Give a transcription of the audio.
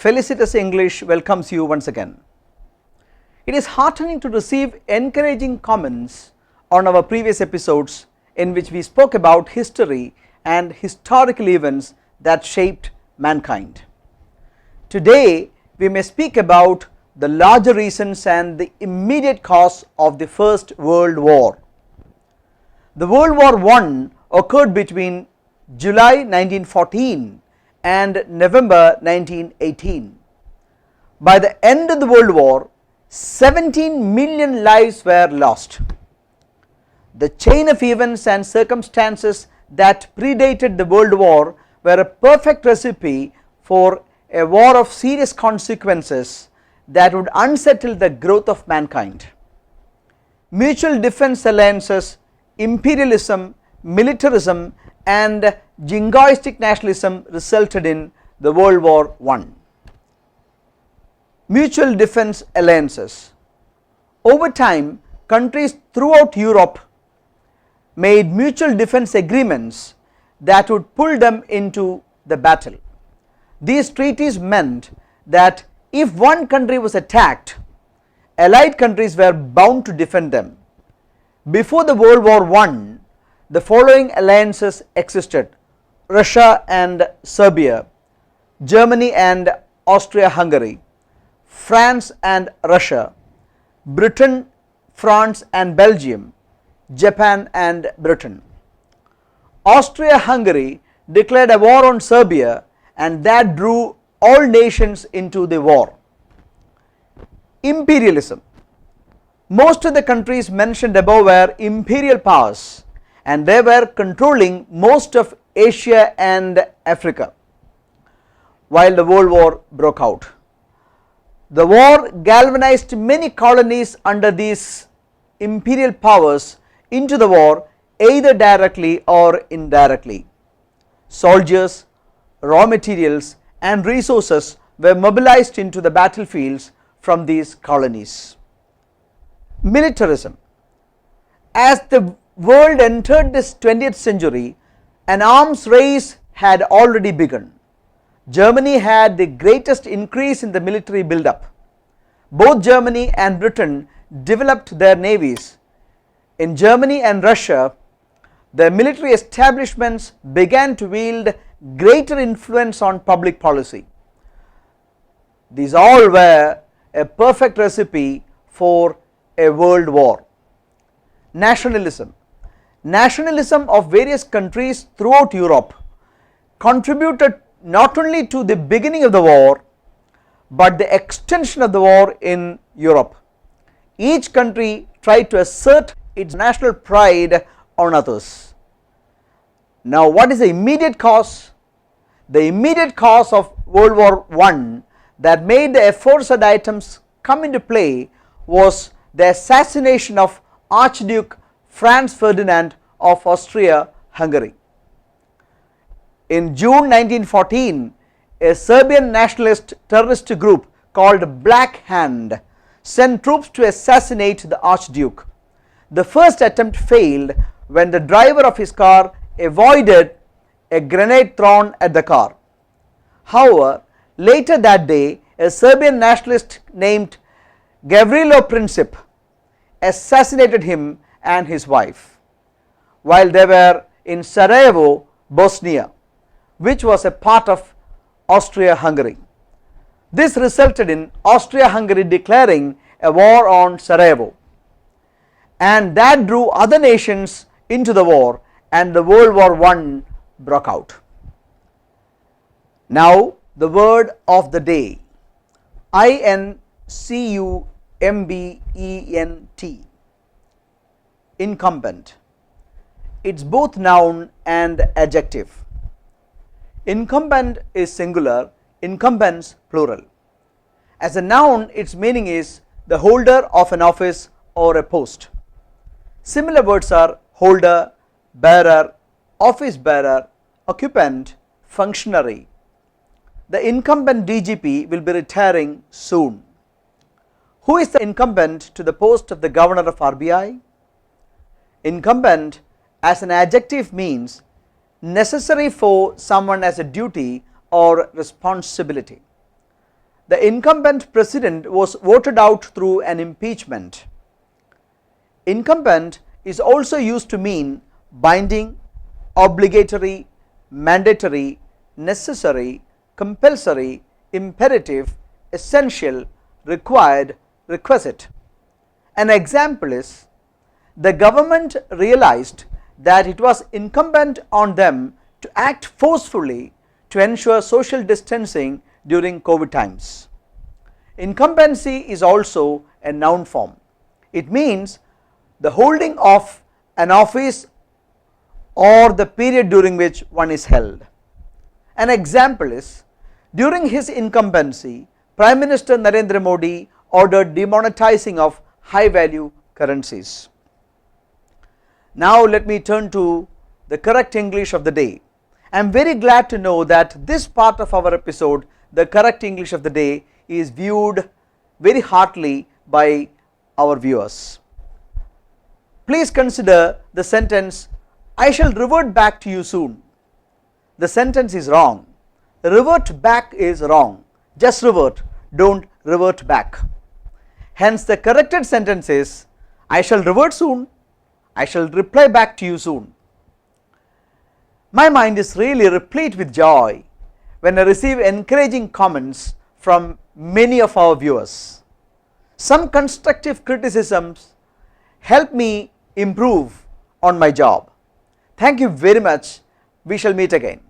Felicitous English welcomes you once again. It is heartening to receive encouraging comments on our previous episodes in which we spoke about history and historical events that shaped mankind. Today we may speak about the larger reasons and the immediate cause of the First World War. The World War I occurred between July 1914 and November 1918. By the end of the World War, 17 million lives were lost. The chain of events and circumstances that predated the World War were a perfect recipe for a war of serious consequences that would unsettle the growth of mankind. Mutual defense alliances, imperialism, militarism and jingoistic nationalism resulted in the World War I. Mutual defense alliances. Over time, countries throughout Europe made mutual defense agreements that would pull them into the battle. These treaties meant that if one country was attacked, allied countries were bound to defend them. Before the World War I, the following alliances existed: Russia and Serbia, Germany and Austria-Hungary, France and Russia, Britain, France and Belgium, Japan and Britain. Austria-Hungary declared a war on Serbia and that drew all nations into the war. Imperialism. Most of the countries mentioned above were imperial powers and they were controlling most of Asia and Africa while the World War broke out. The war galvanized many colonies under these imperial powers into the war either directly or indirectly. Soldiers, raw materials and resources were mobilized into the battlefields from these colonies. Militarism. As the world entered this 20th century, an arms race had already begun. Germany had the greatest increase in the military build-up. Both Germany and Britain developed their navies. In Germany and Russia, the military establishments began to wield greater influence on public policy. These all were a perfect recipe for a world war. Nationalism. Nationalism of various countries throughout Europe contributed not only to the beginning of the war but the extension of the war in Europe. Each country tried to assert its national pride on others. Now, what is the immediate cause? The immediate cause of World War I that made the aforesaid items come into play was the assassination of Archduke Franz Ferdinand of Austria-Hungary. In June 1914, a Serbian nationalist terrorist group called Black Hand sent troops to assassinate the Archduke. The first attempt failed when the driver of his car avoided a grenade thrown at the car. However, later that day, a Serbian nationalist named Gavrilo Princip assassinated him and his wife while they were in Sarajevo, Bosnia, which was a part of Austria-Hungary. This resulted in Austria-Hungary declaring a war on Sarajevo, and that drew other nations into the war and the World War I broke out. Now the word of the day: INCUMBENT. Incumbent. It's both noun and adjective. Incumbent is singular, incumbents plural. As a noun, its meaning is the holder of an office or a post. Similar words are holder, bearer, office bearer, occupant, functionary. The incumbent DGP will be retiring soon. Who is the incumbent to the post of the governor of RBI? Incumbent as an adjective means necessary for someone as a duty or responsibility. the incumbent president was voted out through an impeachment. Incumbent is also used to mean binding, obligatory, mandatory, necessary, compulsory, imperative, essential, required, requisite. An example is, the government realized that it was incumbent on them to act forcefully to ensure social distancing during COVID times. Incumbency is also a noun form. It means the holding of an office or the period during which one is held. An example is, during his incumbency, Prime Minister Narendra Modi ordered demonetizing of high value currencies. Now let me turn to the correct English of the day. I am very glad to know that this part of our episode, the correct English of the day, is viewed very heartily by our viewers. Please consider the sentence, I shall revert back to you soon. The sentence is wrong. Revert back is wrong. Just revert, don't revert back. Hence the corrected sentence is, I shall revert soon, I shall reply back to you soon. My mind is really replete with joy when I receive encouraging comments from many of our viewers. Some constructive criticisms help me improve on my job. Thank you very much. We shall meet again.